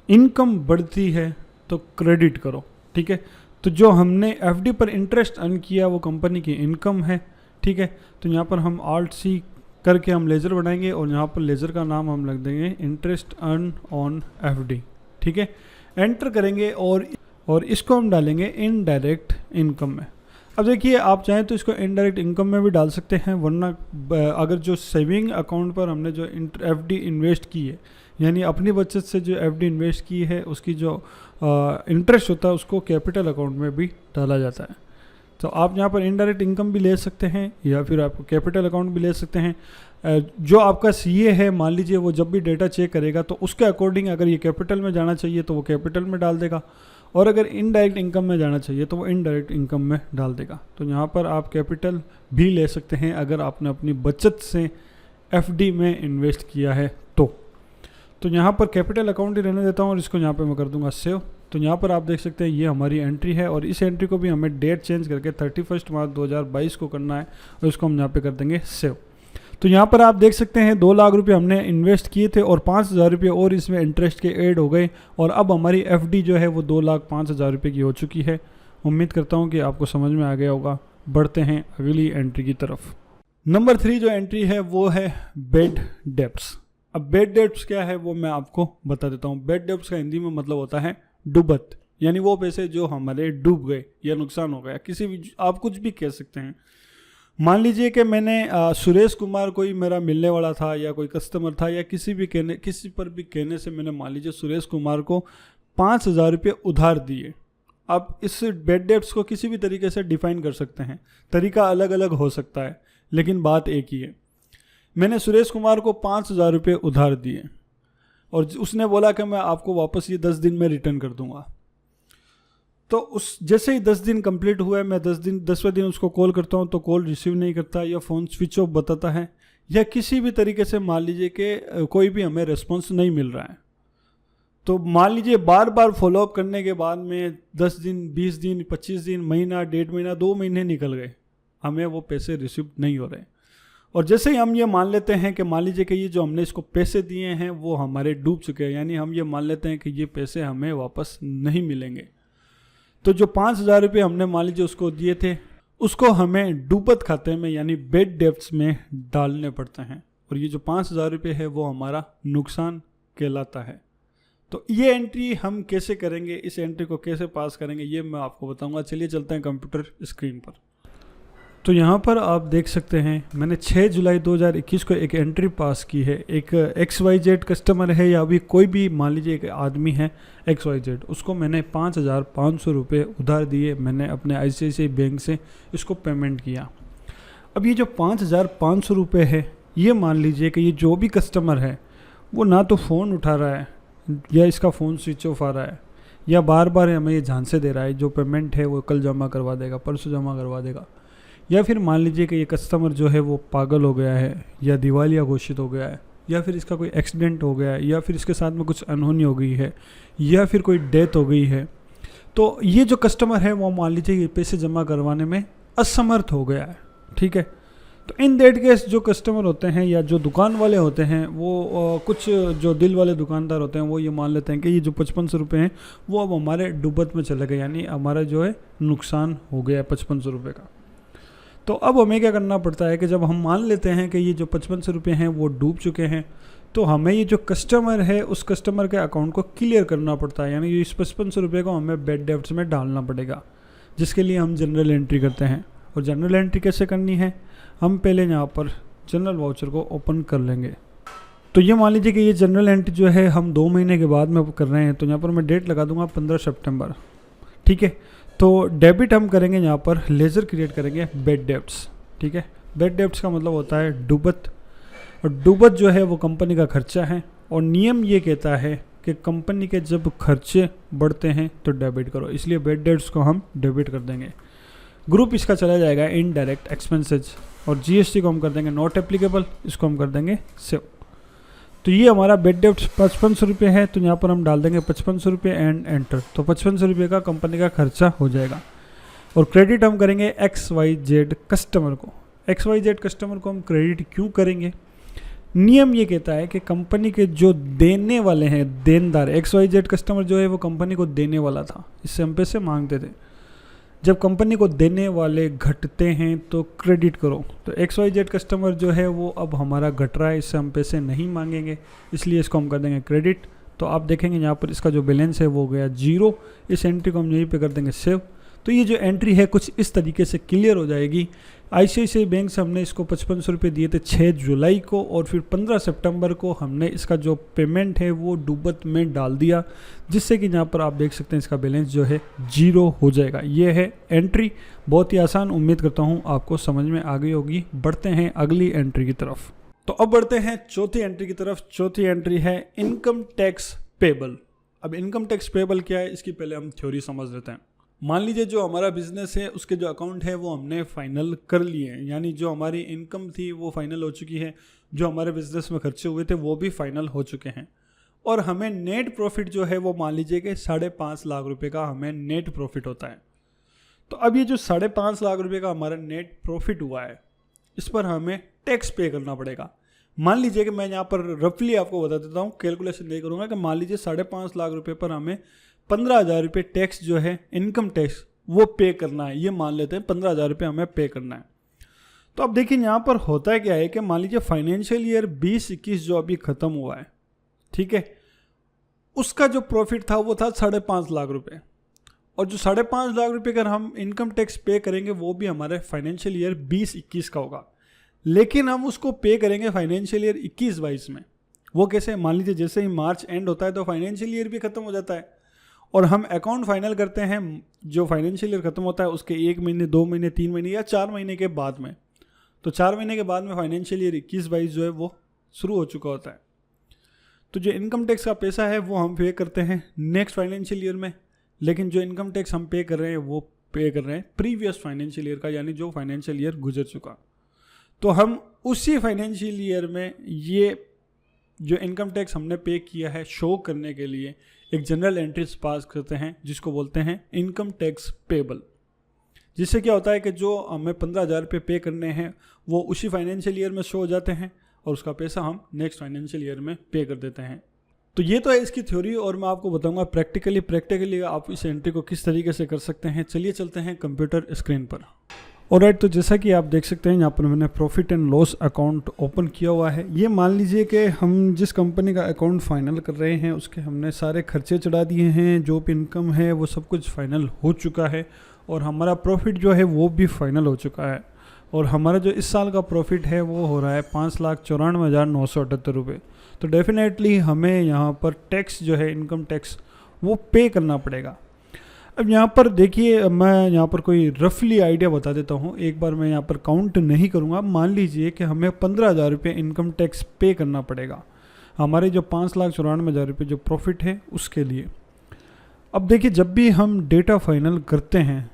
इनकम बढ़ती है तो क्रेडिट करो, ठीक है। तो जो हमने एफडी पर इंटरेस्ट अर्न किया वो कंपनी की इनकम है, ठीक है। तो यहाँ पर हम Alt+C करके हम लेज़र बनाएंगे और यहाँ पर लेज़र का नाम हम लग देंगे इंटरेस्ट अर्न ऑन एफडी, ठीक है। एंटर करेंगे और इसको हम डालेंगे इनडायरेक्ट इनकम में। अब देखिए, आप चाहें तो इसको इनडायरेक्ट इनकम में भी डाल सकते हैं, वरना अगर जो सेविंग अकाउंट पर हमने जो एफडी इन्वेस्ट की है, यानी अपनी बचत से जो एफडी इन्वेस्ट की है उसकी जो इंटरेस्ट होता है उसको कैपिटल अकाउंट में भी डाला जाता है। तो आप यहाँ पर इनडायरेक्ट इनकम भी ले सकते हैं या फिर आप कैपिटल अकाउंट भी ले सकते हैं। जो आपका सीए है मान लीजिए वो जब भी डेटा चेक करेगा तो उसके अकॉर्डिंग अगर ये कैपिटल में जाना चाहिए तो वो कैपिटल में डाल देगा, और अगर इनडायरेक्ट इनकम में जाना चाहिए तो वो इनडायरेक्ट इनकम में डाल देगा। तो यहाँ पर आप कैपिटल भी ले सकते हैं अगर आपने अपनी बचत से एफडी में इन्वेस्ट किया है तो यहाँ पर कैपिटल अकाउंट ही रहने देता हूँ और इसको यहाँ पे मैं कर दूंगा सेव। तो यहाँ पर आप देख सकते हैं ये हमारी एंट्री है और इस एंट्री को भी हमें डेट चेंज करके 31 मार्च 2022 को करना है और इसको हम यहाँ पे कर देंगे सेव। तो यहाँ पर आप देख सकते हैं 2 लाख रुपये हमने इन्वेस्ट किए थे और 5,000 रुपये और इसमें इंटरेस्ट के ऐड हो गए और अब हमारी एफडी जो है वो 2,05,000 रुपये की हो चुकी है। उम्मीद करता हूँ कि आपको समझ में आ गया होगा। बढ़ते हैं अगली एंट्री की तरफ। नंबर 3 जो एंट्री है वो है बेड डेब्ट्स। अब बेड डेब्ट्स क्या है वो मैं आपको बता देता हूँ। बेड डेब्ट्स का हिंदी में मतलब होता है डूबत, यानी वो पैसे जो हमारे डूब गए या नुकसान हो गया, किसी भी आप कुछ भी कह सकते हैं। मान लीजिए कि मैंने सुरेश कुमार कोई मेरा मिलने वाला था या कोई कस्टमर था या किसी पर भी कहने से मैंने मान लीजिए सुरेश कुमार को 5,000 रुपये उधार दिए। आप इस बेड डेब्ट्स को किसी भी तरीके से डिफाइन कर सकते हैं, तरीका अलग अलग हो सकता है लेकिन बात एक ही है। मैंने सुरेश कुमार को 5,000 रुपये उधार दिए और उसने बोला कि मैं आपको वापस ये 10 दिन में रिटर्न कर दूंगा। तो उस जैसे ही 10 दिन कंप्लीट हुए, मैं 10वें दिन उसको कॉल करता हूँ तो कॉल रिसीव नहीं करता या फ़ोन स्विच ऑफ बताता है या किसी भी तरीके से मान लीजिए कि कोई भी हमें रिस्पॉन्स नहीं मिल रहा है। तो मान लीजिए बार बार फॉलोअप करने के बाद में 10 दिन 20 दिन 25 दिन महीना 1.5 महीना 2 महीने निकल गए, हमें वो पैसे रिसीव नहीं हो रहे। और जैसे ही हम ये मान लेते हैं कि मान लीजिए कि ये जो हमने इसको पैसे दिए हैं वो हमारे डूब चुके हैं, यानी हम ये मान लेते हैं कि ये पैसे हमें वापस नहीं मिलेंगे। तो जो 5,000 रुपये हमने मान लीजिए उसको दिए थे उसको हमें डूबत खाते में यानी बेड डेब्ट्स में डालने पड़ते हैं और ये जो 5,000 रुपये है वो हमारा नुकसान कहलाता है। तो ये एंट्री हम कैसे करेंगे, इस एंट्री को कैसे पास करेंगे ये मैं आपको बताऊंगा। चलिए चलते हैं कंप्यूटर स्क्रीन पर। तो यहाँ पर आप देख सकते हैं मैंने 6 जुलाई 2021 को एक एंट्री पास की है। एक XYZ कस्टमर है या अभी कोई भी मान लीजिए एक आदमी है XYZ, उसको मैंने 5,500 रुपये उधार दिए। मैंने अपने ICICI बैंक से इसको पेमेंट किया। अब ये जो 5,500 रुपये है ये मान लीजिए कि ये जो भी कस्टमर है वो ना तो फ़ोन उठा रहा है या इसका फ़ोन स्विच ऑफ आ रहा है या बार बार हमें ये झांसे दे रहा है जो पेमेंट है वो कल जमा करवा देगा, परसों जमा करवा देगा, या फिर मान लीजिए कि ये कस्टमर जो है वो पागल हो गया है या दिवालिया घोषित हो गया है या फिर इसका कोई एक्सीडेंट हो गया है या फिर इसके साथ में कुछ अनहोनी हो गई है या फिर कोई डेथ हो गई है। तो ये जो कस्टमर है वो मान लीजिए ये पैसे जमा करवाने में असमर्थ हो गया है, ठीक है। तो इन दैट केस जो कस्टमर होते हैं या जो दुकान वाले होते हैं वो कुछ जो दिल वाले दुकानदार होते हैं वो ये मान लेते हैं कि ये जो 5,500 रुपये हैं वो अब हमारे डूबत में चले गए, यानी हमारा जो है नुकसान हो गया 5,500 रुपये का। तो अब हमें क्या करना पड़ता है कि जब हम मान लेते हैं कि ये जो 5,500 रुपये हैं वो डूब चुके हैं तो हमें ये जो कस्टमर है उस कस्टमर के अकाउंट को क्लियर करना पड़ता है, यानी इस 5,500 रुपये को हमें बेड डेब्ट्स में डालना पड़ेगा, जिसके लिए हम जनरल एंट्री करते हैं। और जनरल एंट्री कैसे करनी है, हम पहले यहाँ पर जनरल वाउचर को ओपन कर लेंगे। तो ये मान लीजिए कि ये जनरल एंट्री जो है हम 2 महीने के बाद में कर रहे हैं, तो यहाँ पर मैं डेट लगा दूंगा 15 सितंबर, ठीक है। तो डेबिट हम करेंगे यहाँ पर लेजर क्रिएट करेंगे बेड डेब्ट्स, ठीक है। बेड डेब्ट्स का मतलब होता है डूबत, और डूबत जो है वो कंपनी का खर्चा है और नियम ये कहता है कि कंपनी के जब खर्चे बढ़ते हैं तो डेबिट करो, इसलिए बेड डेब्ट्स को हम डेबिट कर देंगे। ग्रुप इसका चला जाएगा इनडायरेक्ट एक्सपेंसेज और GST को हम कर देंगे नॉट एप्लीकेबल, इसको हम कर देंगे सेव। तो ये हमारा बेड डेब्ट्स 5,500 रुपये है, तो यहाँ पर हम डाल देंगे 5,500 रुपये एंड एंटर। तो 5,500 रुपये का कंपनी का खर्चा हो जाएगा। और क्रेडिट हम करेंगे XYZ कस्टमर को। XYZ कस्टमर को हम क्रेडिट क्यों करेंगे, नियम ये कहता है कि कंपनी के जो देने वाले हैं देनदार, XYZ कस्टमर जो है वो कंपनी को देने वाला था, इससे हम पैसे मांगते थे। जब कंपनी को देने वाले घटते हैं तो क्रेडिट करो। तो XYZ कस्टमर जो है वो अब हमारा घट रहा है, इससे हम पैसे नहीं मांगेंगे, इसलिए इसको हम कर देंगे क्रेडिट। तो आप देखेंगे यहाँ पर इसका जो बैलेंस है वो गया 0। इस एंट्री को हम यहीं पे कर देंगे सेव। तो ये जो एंट्री है कुछ इस तरीके से क्लियर हो जाएगी। ICICI बैंक से हमने इसको 5500 रुपये दिए थे 6 जुलाई को, और फिर 15 सितंबर को हमने इसका जो पेमेंट है वो डूबत में डाल दिया, जिससे कि यहाँ पर आप देख सकते हैं इसका बैलेंस जो है 0 हो जाएगा। ये है एंट्री, बहुत ही आसान, उम्मीद करता हूँ आपको समझ में आ गई होगी। बढ़ते हैं अगली एंट्री की तरफ। तो अब बढ़ते हैं चौथी एंट्री की तरफ। चौथी एंट्री है इनकम टैक्स पेबल। अब इनकम टैक्स पेबल क्या है, इसकी पहले हम थ्योरी समझ लेते हैं। मान लीजिए जो हमारा बिजनेस है उसके जो अकाउंट है वो हमने फाइनल कर लिए हैं, यानी जो हमारी इनकम थी वो फाइनल हो चुकी है, जो हमारे बिजनेस में खर्चे हुए थे वो भी फाइनल हो चुके हैं, और हमें नेट प्रॉफिट जो है वो मान लीजिए कि 5.5 लाख रुपए का हमें नेट प्रॉफिट होता है। तो अब ये जो 5.5 लाख रुपए का हमारा नेट प्रॉफिट हुआ है, इस पर हमें टैक्स पे करना पड़ेगा। मान लीजिए कि मैं यहाँ पर रफली आपको बता देता हूँ, कैलकुलेशन नहीं करूँगा, कि मान लीजिए 5.5 लाख रुपए पर हमें 15,000 रुपये टैक्स जो है इनकम टैक्स वो पे करना है। ये मान लेते हैं 15,000 रुपये हमें पे करना है। तो अब देखिए यहाँ पर होता है क्या है कि मान लीजिए फाइनेंशियल ईयर 20-21 जो अभी ख़त्म हुआ है, ठीक है, उसका जो प्रॉफिट था वो था 5.5 लाख रुपये, और जो 5.5 लाख रुपये अगर हम इनकम टैक्स पे करेंगे वो भी हमारे फाइनेंशियल ईयर 20-21 का होगा, लेकिन हम उसको पे करेंगे फाइनेंशियल ईयर 21-22 में। वो कैसे, मान लीजिए जैसे ही मार्च एंड होता है तो फाइनेंशियल ईयर भी ख़त्म हो जाता है, और हम अकाउंट फाइनल करते हैं जो फाइनेंशियल ईयर ख़त्म होता है उसके 1 महीने, 2 महीने, 3 महीने या 4 महीने के बाद में। तो 4 महीने के बाद में फाइनेंशियल ईयर 21-22 जो है वो शुरू हो चुका होता है। तो जो इनकम टैक्स का पैसा है वो हम पे करते हैं नेक्स्ट फाइनेंशियल ईयर में, लेकिन जो इनकम टैक्स हम पे कर रहे हैं वो पे कर रहे हैं प्रीवियस फाइनेंशियल ईयर का, यानी जो फाइनेंशियल ईयर गुजर चुका। तो हम उसी फाइनेंशियल ईयर में ये जो इनकम टैक्स हमने पे किया है शो करने के लिए एक जनरल एंट्रीज पास करते हैं, जिसको बोलते हैं इनकम टैक्स पेबल। जिससे क्या होता है कि जो हमें 15,000 रुपये पे करने हैं वो उसी फाइनेंशियल ईयर में शो हो जाते हैं, और उसका पैसा हम नेक्स्ट फाइनेंशियल ईयर में पे कर देते हैं। तो ये तो है इसकी थ्योरी, और मैं आपको बताऊंगा प्रैक्टिकली आप इस एंट्री को किस तरीके से कर सकते हैं। चलिए चलते हैं कंप्यूटर स्क्रीन पर। ऑलराइट, तो जैसा कि आप देख सकते हैं यहाँ पर मैंने profit and loss account open किया हुआ है। ये मान लीजिए कि हम जिस कंपनी का अकाउंट फाइनल कर रहे हैं उसके हमने सारे खर्चे चढ़ा दिए हैं, जो भी इनकम है वो सब कुछ फाइनल हो चुका है, और हमारा प्रॉफिट जो है वो भी फाइनल हो चुका है। और हमारा जो इस साल का प्रॉफिट है वो हो रहा है 5,94,978 रुपये। तो डेफिनेटली हमें यहाँ पर टैक्स जो है इनकम टैक्स वो पे करना पड़ेगा। अब यहाँ पर देखिए, मैं यहाँ पर कोई रफली आइडिया बता देता हूँ, एक बार मैं यहाँ पर काउंट नहीं करूँगा। मान लीजिए कि हमें 15,000 रुपये इनकम टैक्स पे करना पड़ेगा हमारे जो 5,94,000 रुपये जो प्रॉफिट है उसके लिए। अब देखिए, जब भी हम डेटा फाइनल करते हैं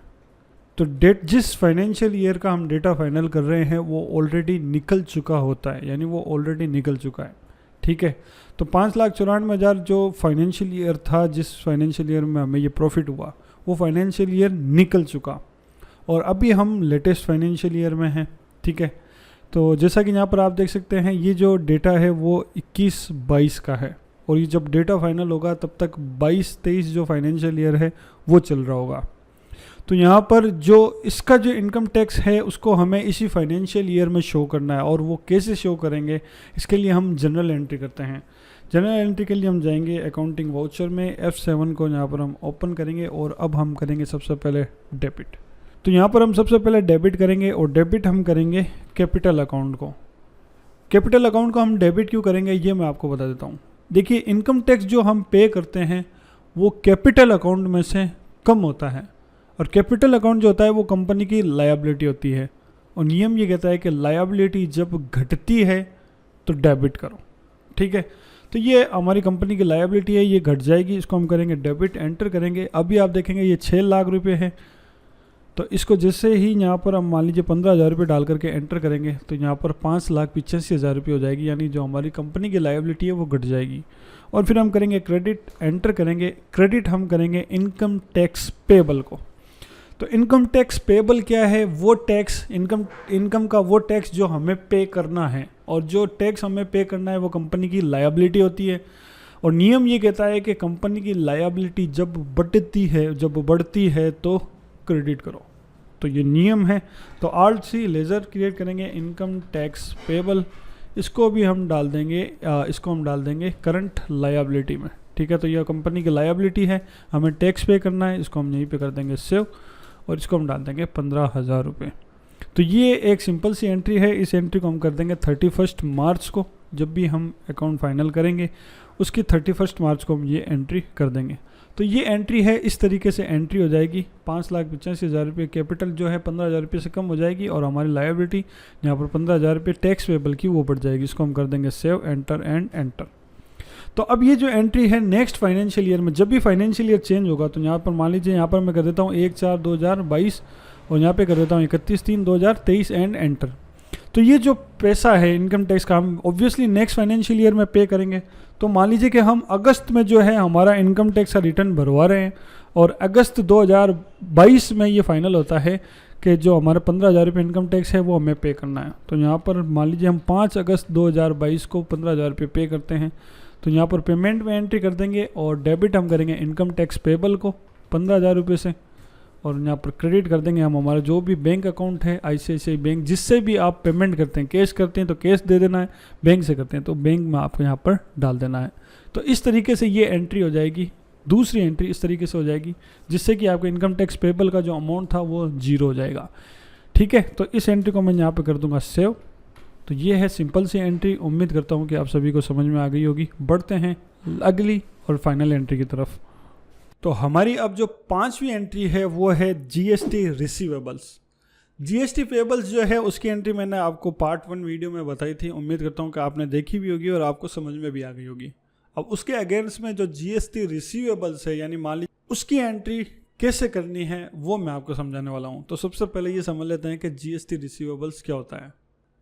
तो जिस फाइनेंशियल ईयर का हम डेटा फाइनल कर रहे हैं वो ऑलरेडी निकल चुका होता है, यानी वो ऑलरेडी निकल चुका है, ठीक है। तो 5,94,000 जो फाइनेंशियल ईयर था, जिस फाइनेंशियल ईयर में हमें ये प्रॉफिट हुआ, वो फाइनेंशियल ईयर निकल चुका, और अभी हम लेटेस्ट फाइनेंशियल ईयर में हैं, ठीक है। तो जैसा कि यहाँ पर आप देख सकते हैं ये जो डेटा है वो 21-22 का है, और ये जब डेटा फाइनल होगा तब तक 22-23 जो फाइनेंशियल ईयर है वो चल रहा होगा। तो यहाँ पर जो इसका जो इनकम टैक्स है उसको हमें इसी फाइनेंशियल ईयर में शो करना है, और वो कैसे शो करेंगे इसके लिए हम जनरल एंट्री करते हैं। जनरल एंट्री के लिए हम जाएंगे अकाउंटिंग वाउचर में, F7 को यहाँ पर हम ओपन करेंगे, और अब हम करेंगे सबसे पहले डेबिट। तो यहाँ पर हम सबसे पहले डेबिट करेंगे, और डेबिट हम करेंगे कैपिटल अकाउंट को। कैपिटल अकाउंट को हम डेबिट क्यों करेंगे ये मैं आपको बता देता हूँ। देखिए, इनकम टैक्स जो हम पे करते हैं वो कैपिटल अकाउंट में से कम होता है, और कैपिटल अकाउंट जो होता है वो कंपनी की लायबिलिटी होती है, और नियम ये कहता है कि लायबिलिटी जब घटती है तो डेबिट करो, ठीक है। तो ये हमारी कंपनी की लायबिलिटी है, ये घट जाएगी, इसको हम करेंगे डेबिट, एंटर करेंगे। अभी आप देखेंगे ये 6 लाख रुपये है, तो इसको जैसे ही यहाँ पर हम मान लीजिए 15,000 रुपये डाल करके एंटर करेंगे तो यहाँ पर 5,85,000 रुपये हो जाएगी, यानी जो हमारी कंपनी की लायबिलिटी है वो घट जाएगी। और फिर हम करेंगे क्रेडिट, एंटर करेंगे। क्रेडिट हम करेंगे इनकम टैक्स पेबल को। तो इनकम टैक्स पेबल क्या है, वो टैक्स इनकम का वो टैक्स जो हमें पे करना है, और जो टैक्स हमें पे करना है वो कंपनी की लायबिलिटी होती है। और नियम ये कहता है कि कंपनी की लायबिलिटी जब बढ़ती है तो क्रेडिट करो, तो ये नियम है। तो Alt+C लेज़र क्रिएट करेंगे इनकम टैक्स पेबल, इसको भी हम डाल देंगे करंट लायबिलिटी में, ठीक है। तो यह कंपनी की लायबिलिटी है, हमें टैक्स पे करना है, इसको हम यहीं पे कर देंगे सेव, और इसको हम डाल देंगे 15,000 रुपये। तो ये एक सिंपल सी एंट्री है। इस एंट्री को हम कर देंगे 31 मार्च को, जब भी हम अकाउंट फाइनल करेंगे उसकी 31 मार्च को हम ये एंट्री कर देंगे। तो ये एंट्री है, इस तरीके से एंट्री हो जाएगी। 5,85,000 रुपये कैपिटल जो है 15,000 रुपये से कम हो जाएगी और हमारी लायबिलिटी यहाँ पर 15,000 रुपये टैक्स पेबल की वो बढ़ जाएगी। इसको हम कर देंगे सेव, एंटर एंड एंटर। तो अब ये जो एंट्री है नेक्स्ट फाइनेंशियल ईयर में, जब भी फाइनेंशियल ईयर चेंज होगा, तो यहाँ पर मान लीजिए यहाँ पर मैं कर देता हूँ 1/4/2022 और यहाँ पे कर देता हूँ 31/3/2023 एंड एंटर। तो ये जो पैसा है इनकम टैक्स का हम ऑब्वियसली नेक्स्ट फाइनेंशियल ईयर में पे करेंगे। तो मान लीजिए कि हम अगस्त में जो है हमारा इनकम टैक्स का रिटर्न भरवा रहे हैं और अगस्त 2022 में ये फाइनल होता है कि जो हमारा 15,000 रुपये इनकम टैक्स है वो हमें पे करना है। तो यहाँ पर मान लीजिए हम 5 अगस्त 2022 को 15,000 रुपये पे करते हैं। तो यहाँ पर पेमेंट में एंट्री कर देंगे और डेबिट हम करेंगे इनकम टैक्स पेबल को 15,000 रुपये से, और यहाँ पर क्रेडिट कर देंगे हम हमारा जो भी बैंक अकाउंट है ICICI बैंक, जिससे भी आप पेमेंट करते हैं, कैश करते हैं तो कैश दे देना है, बैंक से करते हैं तो बैंक में आपको यहाँ पर डाल देना है। तो इस तरीके से ये एंट्री हो जाएगी। दूसरी एंट्री इस तरीके से हो जाएगी जिससे कि आपका इनकम टैक्स पेबल का जो अमाउंट था वो 0 हो जाएगा। ठीक है, तो इस एंट्री को मैं यहाँ पर कर दूँगा सेव। तो ये है सिंपल सी एंट्री। उम्मीद करता हूँ कि आप सभी को समझ में आ गई होगी। बढ़ते हैं अगली और फाइनल एंट्री की तरफ। तो हमारी अब जो 5वीं एंट्री है वो है GST रिसीवेबल्स। GST पेबल्स जो है उसकी एंट्री मैंने आपको पार्ट 1 वीडियो में बताई थी। उम्मीद करता हूँ कि आपने देखी भी होगी और आपको समझ में भी आ गई होगी। अब उसके अगेंस्ट में जो GST रिसीवेबल्स है, यानी मान लीजिए उसकी एंट्री कैसे करनी है वो मैं आपको समझाने वाला हूँ। तो सबसे पहले ये समझ लेते हैं कि GST रिसीवेबल्स क्या होता है।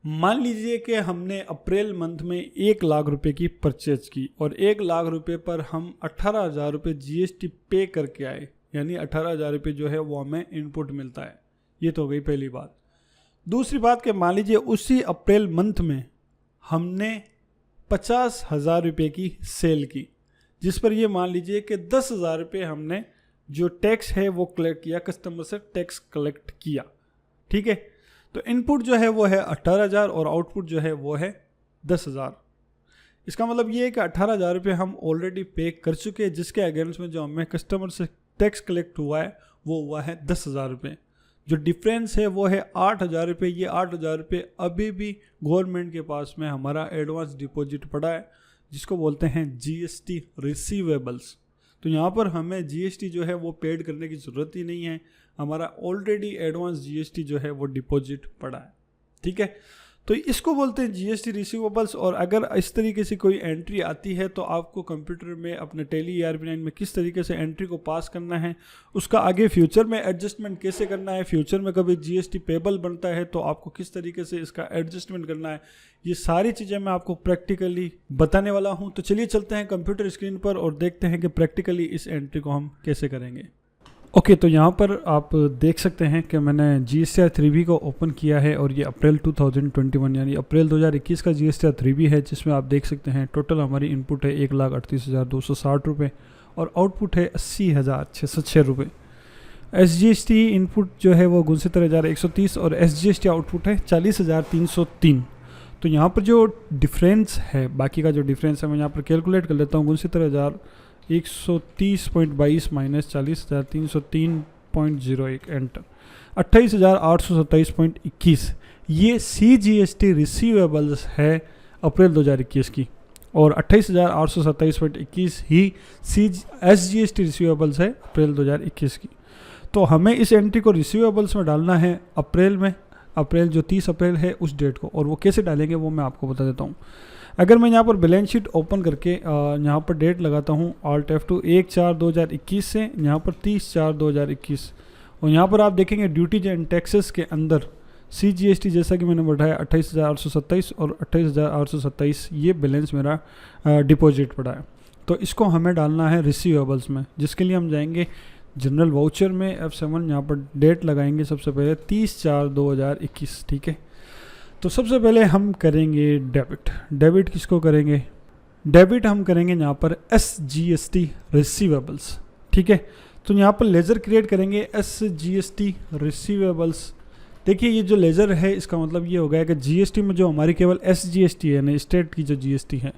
मान लीजिए कि हमने अप्रैल मंथ में 1 लाख रुपए की परचेज की और 1 लाख रुपए पर हम 18,000 रुपये GST पे करके आए, यानी 18,000 रुपये जो है वो हमें इनपुट मिलता है। ये तो हो गई पहली बात। दूसरी बात कि मान लीजिए उसी अप्रैल मंथ में हमने 50,000 रुपये की सेल की, जिस पर ये मान लीजिए कि 10,000 रुपये हमने जो टैक्स है वो कलेक्ट किया, कस्टमर से टैक्स कलेक्ट किया। ठीक है, तो इनपुट जो है वो है 18,000 और आउटपुट जो है वो है 10,000। इसका मतलब ये है कि 18,000 रुपये हम ऑलरेडी पे कर चुके हैं, जिसके अगेंस्ट में जो हमें कस्टमर से टैक्स कलेक्ट हुआ है वो हुआ है 10,000 रुपये। जो डिफरेंस है वो है 8,000 रुपये। ये 8,000 रुपये अभी भी गवर्नमेंट के पास में हमारा एडवांस डिपॉजिट पड़ा है, जिसको बोलते हैं GST रिसीवेबल्स। तो यहाँ पर हमें GST जो है वो पेड करने की ज़रूरत ही नहीं है, हमारा ऑलरेडी एडवांस GST जो है वो डिपॉजिट पड़ा है। ठीक है, तो इसको बोलते हैं GST रिसीवेबल्स। और अगर इस तरीके से कोई एंट्री आती है तो आपको कंप्यूटर में अपने टैली ERP9 में किस तरीके से एंट्री को पास करना है, उसका आगे फ्यूचर में एडजस्टमेंट कैसे करना है, फ्यूचर में कभी GST पेबल बनता है तो आपको किस तरीके से इसका एडजस्टमेंट करना है, ये सारी चीज़ें मैं आपको प्रैक्टिकली बताने वाला हूँ। तो चलिए चलते हैं कंप्यूटर स्क्रीन पर और देखते हैं कि प्रैक्टिकली इस एंट्री को हम कैसे करेंगे। ओके, तो यहाँ पर आप देख सकते हैं कि मैंने GSTR 3B को ओपन किया है और ये अप्रैल 2021 यानी अप्रैल 2021 का GSTR 3B है, जिसमें आप देख सकते हैं टोटल हमारी इनपुट है 1,38,260 रुपये और आउटपुट है 80,606 रुपये। SGST इनपुट जो है वो 69,130 और SGST आउटपुट है 40,303। तो यहाँ पर जो डिफरेंस है, बाकी का जो डिफरेंस है मैं यहाँ पर कैलकुलेट कर लेता हूँ। 69,130.22 माइनस 40,303.01 एंटर, 28,827.21। ये CGST रिसीवेबल्स है अप्रैल 2021 की और 28,827.21 ही SGST रिसीवेबल्स है अप्रैल 2021 की। तो हमें इस एंट्री को रिसीवेबल्स में डालना है अप्रैल में, अप्रैल जो 30 अप्रैल है उस डेट को, और वो कैसे डालेंगे वो मैं आपको बता देता हूँ। अगर मैं यहाँ पर बैलेंस शीट ओपन करके यहाँ पर डेट लगाता हूँ Alt F2 1/4/2021 से यहाँ पर 30/4/2021 और यहाँ पर आप देखेंगे ड्यूटीज एंड टैक्सेस के अंदर CGST जैसा कि मैंने बढ़ाया 28,827 और 28,827 ये बैलेंस मेरा डिपॉजिट पड़ा है। तो इसको हमें डालना है रिसीवेबल्स में, जिसके लिए हम जाएंगे जनरल वाउचर में F7, यहाँ पर डेट लगाएंगे सबसे पहले 30/4/2021। ठीक है, तो सबसे पहले हम करेंगे डेबिट किसको करेंगे, डेबिट हम करेंगे यहाँ पर SGST रिसीवेबल्स। ठीक है, तो यहाँ पर लेज़र क्रिएट करेंगे SGST रिसीवेबल्स। देखिए ये जो लेज़र है इसका मतलब ये हो गया कि GST में जो हमारी केवल SGST है ना, स्टेट की जो GST है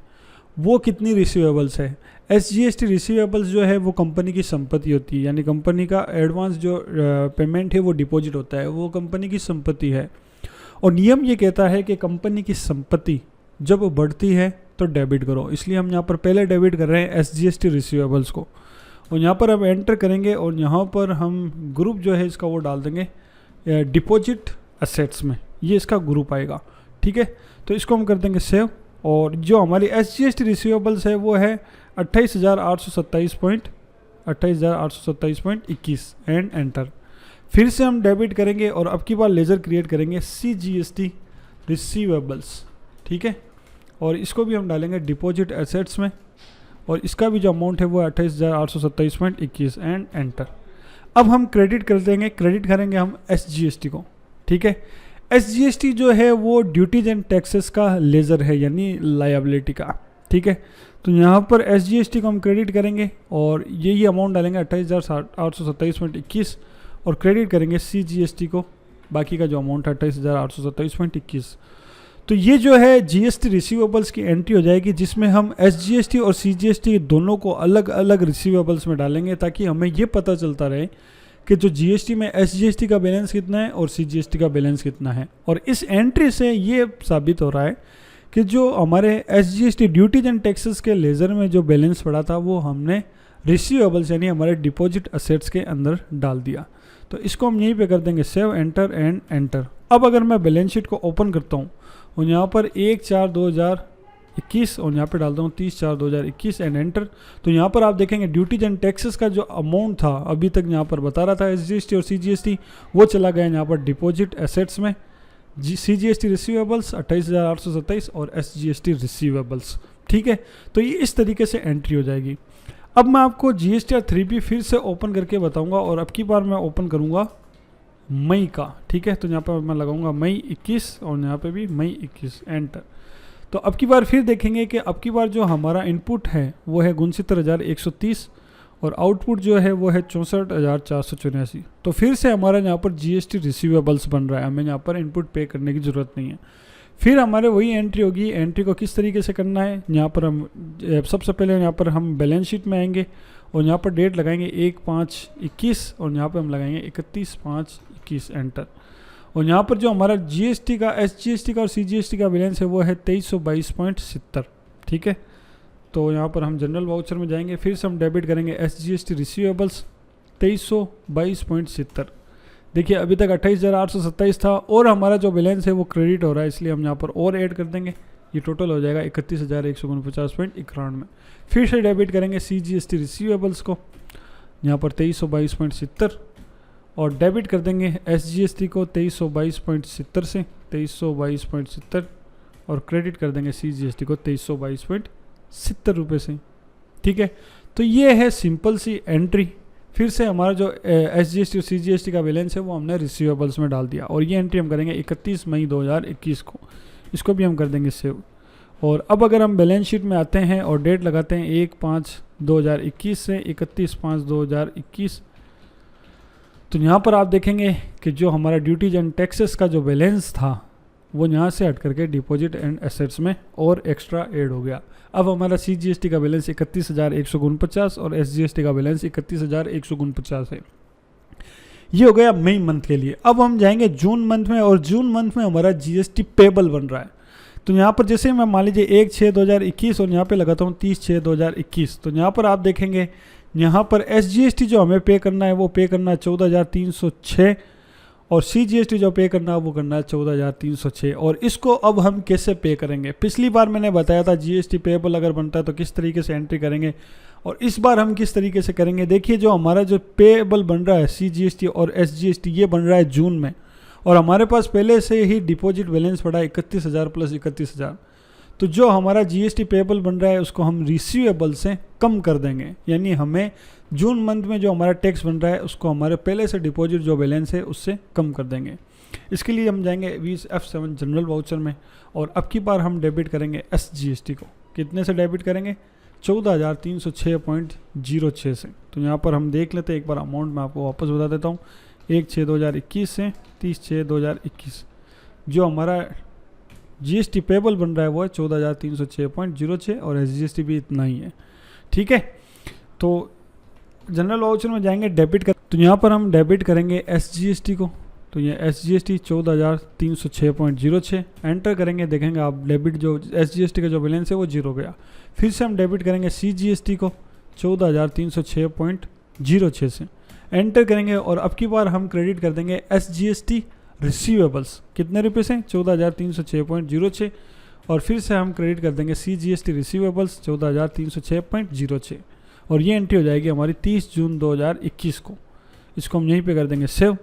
वो कितनी रिसीवेबल्स है। SGST रिसीवेबल्स जो है वो कंपनी की संपत्ति होती है, यानी कंपनी का एडवांस जो पेमेंट है वो डिपॉजिट होता है, वो कंपनी की संपत्ति है। और नियम ये कहता है कि कंपनी की संपत्ति जब बढ़ती है तो डेबिट करो, इसलिए हम यहाँ पर पहले डेबिट कर रहे हैं SGST रिसीवेबल्स को। और यहाँ पर अब एंटर करेंगे और यहाँ पर हम ग्रुप जो है इसका वो डाल देंगे डिपॉजिट एसेट्स में, ये इसका ग्रुप आएगा, ठीक है। तो इसको हम कर देंगे सेव, और जो हमारी SGST रिसीवेबल्स है वो है 28,827.21 एंड एंटर। फिर से हम डेबिट करेंगे और अब की बार लेजर क्रिएट करेंगे CGST रिसीवेबल्स, ठीक है। और इसको भी हम डालेंगे डिपॉजिट एसेट्स में, और इसका भी जो अमाउंट है वो 28,827.21 एंड एंटर। अब हम क्रेडिट कर देंगे, क्रेडिट करेंगे हम SGST को, ठीक है। SGST जो है वो ड्यूटीज एंड टैक्सेस का लेजर है, यानी लायबिलिटी का, ठीक है। तो यहाँ पर SGST को हम क्रेडिट करेंगे और यही अमाउंट डालेंगे 28,827.21 और क्रेडिट करेंगे CGST को, बाकी का जो अमाउंट है 28,827.21। तो ये जो है GST रिसीवेबल्स की एंट्री हो जाएगी, जिसमें हम SGST और CGST दोनों को अलग अलग रिसीवेबल्स में डालेंगे, ताकि हमें ये पता चलता रहे कि जो GST में SGST का बैलेंस कितना है और CGST का बैलेंस कितना है। और इस एंट्री से ये साबित हो रहा है कि जो हमारे SGST ड्यूटीज एंड टैक्सेस के लेजर में जो बैलेंस पड़ा था वो हमने रिसीवेबल्स यानी हमारे डिपॉजिट असेट्स के अंदर डाल दिया। तो इसको हम यहीं पे कर देंगे सेव, एंटर एंड एंटर। अब अगर मैं बैलेंस शीट को ओपन करता हूँ और यहाँ पर 1/4/2021 और यहाँ पे डालता हूँ 30/4/2021 एंड एंटर, तो यहाँ पर आप देखेंगे ड्यूटीज एंड टैक्सेस का जो अमाउंट था अभी तक यहाँ पर बता रहा था SGST और CGST, वो चला गया यहाँ पर डिपॉजिट एसेट्स में। CGST रिसीवेबल्स 28,827 और SGST रिसीवेबल्स, ठीक है। तो ये इस तरीके से एंट्री हो जाएगी। अब मैं आपको GSTR 3B फिर से ओपन करके बताऊंगा, और अब की बार मैं ओपन करूंगा मई का, ठीक है। तो यहाँ पर मैं लगाऊंगा मई 21 और यहाँ पे भी मई 21 एंटर। तो अब की बार फिर देखेंगे कि अब की बार जो हमारा इनपुट है वो है 69,130 और आउटपुट जो है वो है 64,484। तो फिर से हमारा यहाँ पर GST रिसीवेबल्स बन रहा है, हमें यहाँ पर इनपुट पे करने की ज़रूरत नहीं है। फिर हमारे वही एंट्री होगी। एंट्री को किस तरीके से करना है, यहाँ पर हम सबसे पहले यहाँ पर हम बैलेंस शीट में आएंगे और यहाँ पर डेट लगाएंगे 1/5/21 और यहाँ पर हम लगाएंगे 31/5/21 एंटर। और यहाँ पर जो हमारा GST का, SGST का और CGST का बैलेंस है वो है 2322.70, ठीक है। तो यहाँ पर हम जनरल वाउचर में जाएंगे, फिर से हम डेबिट करेंगे SGST रिसीवेबल्स 2322.70। देखिए अभी तक 28,827 था और हमारा जो बैलेंस है वो क्रेडिट हो रहा है, इसलिए हम यहाँ पर और ऐड कर देंगे, ये टोटल हो जाएगा 31,149.91। फिर से डेबिट करेंगे CGST रिसीवेबल्स को यहाँ पर 2322.70 और डेबिट कर देंगे SGST को 2322.70 से 2322.70 और क्रेडिट कर देंगे CGST को 2322.70 रुपये से, ठीक है। तो ये है सिंपल सी एंट्री। फिर से हमारा जो SGST और CGST का बैलेंस है वो हमने रिसीवेबल्स में डाल दिया और ये एंट्री हम करेंगे 31 मई 2021 को, इसको भी हम कर देंगे सेव। और अब अगर हम बैलेंस शीट में आते हैं और डेट लगाते हैं 1/5/2021 से 31/5/2021, तो यहाँ पर आप देखेंगे कि जो हमारा ड्यूटीज एंड टैक्सेस का जो बैलेंस था वो यहाँ से हट करके डिपॉजिट एंड एसेट्स में और एक्स्ट्रा ऐड हो गया। अब हमारा CGST का बैलेंस 31,149 और SGST का बैलेंस 31,149 है। ये हो गया मई मंथ के लिए। अब हम जाएंगे जून मंथ में और जून मंथ में हमारा GST पेबल बन रहा है। तो यहाँ पर जैसे मैं मान लीजिए 1/6/2021 और यहाँ पे लगाता हूँ 30/6/2021, तो यहाँ पर आप देखेंगे यहाँ पर SGST जो हमें पे करना है वो पे करना है 14,306 और CGST जो पे करना है वो करना है 14,306। और इसको अब हम कैसे पे करेंगे, पिछली बार मैंने बताया था GST पेबल अगर बनता है तो किस तरीके से एंट्री करेंगे और इस बार हम किस तरीके से करेंगे। देखिए जो हमारा जो पेबल बन रहा है CGST और SGST ये बन रहा है जून में और हमारे पास पहले से ही डिपॉजिट बैलेंस पड़ा है 31,000 प्लस 31,000। तो जो हमारा GST पेबल बन रहा है उसको हम रिसीवेबल से कम कर देंगे, यानी हमें जून मंथ में जो हमारा टैक्स बन रहा है उसको हमारे पहले से डिपॉजिट जो बैलेंस है उससे कम कर देंगे। इसके लिए हम जाएंगे F7 जनरल वाउचर में और अब की बार हम डेबिट करेंगे SGST को। कितने से डेबिट करेंगे, 14,306.06 से। तो यहाँ पर हम देख लेते हैं एक बार अमाउंट मैं आपको वापस बता देता हूँ। 1/6/2021 से 30/6/2021 जो हमारा GST पेबल बन रहा है वो है 14,306.06 और SGST भी इतना ही है। ठीक है, तो जनरल वाउचर में जाएंगे डेबिट कर, तो यहाँ पर हम डेबिट करेंगे SGST को, तो ये SGST 14,306.06 एंटर करेंगे, देखेंगे आप डेबिट जो SGST का जो बैलेंस है वो 0 गया। फिर से हम डेबिट करेंगे CGST को 14,306.06 से एंटर करेंगे और अब की बार हम क्रेडिट कर देंगे SGST रिसीवेबल्स कितने रुपये से 14,306.06 और फिर से हम क्रेडिट कर देंगे CGST रिसीवेबल्स 14,306.06 और ये एंट्री हो जाएगी हमारी 30 जून 2021 को। इसको हम यहीं पे कर देंगे सेव।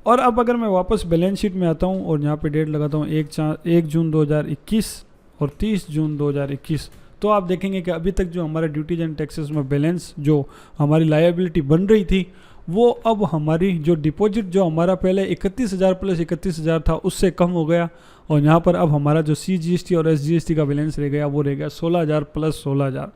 और अब अगर मैं वापस बैलेंस शीट में आता हूँ और यहाँ पे डेट लगाता हूँ 1 जून 2021 और 30 जून 2021, तो आप देखेंगे कि अभी तक जो हमारा ड्यूटीज एंड टैक्सेस में बैलेंस जो हमारी लायबिलिटी बन रही थी वो अब हमारी जो डिपॉजिट जो हमारा पहले 31,000 प्लस 31,000 था उससे कम हो गया और यहाँ पर अब हमारा जो CGST और SGST का बैलेंस रह गया वो रह गया 16,000 प्लस 16,000।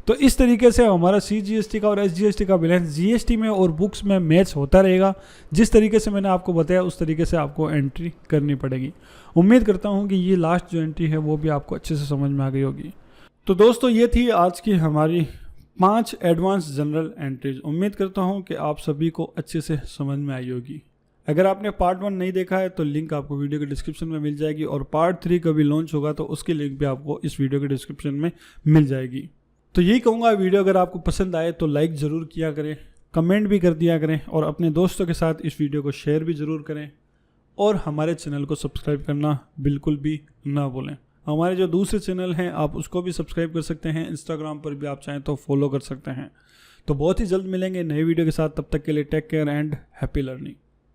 तो इस तरीके से हमारा CGST का और SGST का बैलेंस GST में और बुक्स में मैच होता रहेगा। जिस तरीके से मैंने आपको बताया उस तरीके से आपको एंट्री करनी पड़ेगी। उम्मीद करता हूँ कि ये लास्ट जो एंट्री है वो भी आपको अच्छे से समझ में आ गई होगी। तो दोस्तों ये थी आज की हमारी 5 एडवांस जनरल एंट्रीज। उम्मीद करता हूँ कि आप सभी को अच्छे से समझ में आई होगी। अगर आपने पार्ट 1 नहीं देखा है तो लिंक आपको वीडियो के डिस्क्रिप्शन में मिल जाएगी और पार्ट 3 कभी लॉन्च होगा तो उसकी लिंक भी आपको इस वीडियो के डिस्क्रिप्शन में मिल जाएगी। तो यही कहूँगा, वीडियो अगर आपको पसंद आए तो लाइक ज़रूर किया करें, कमेंट भी कर दिया करें और अपने दोस्तों के साथ इस वीडियो को शेयर भी ज़रूर करें और हमारे चैनल को सब्सक्राइब करना बिल्कुल भी ना भूलें। हमारे जो दूसरे चैनल हैं आप उसको भी सब्सक्राइब कर सकते हैं, इंस्टाग्राम पर भी आप चाहें तो फॉलो कर सकते हैं। तो बहुत ही जल्द मिलेंगे नए वीडियो के साथ, तब तक के लिए take care and happy learning.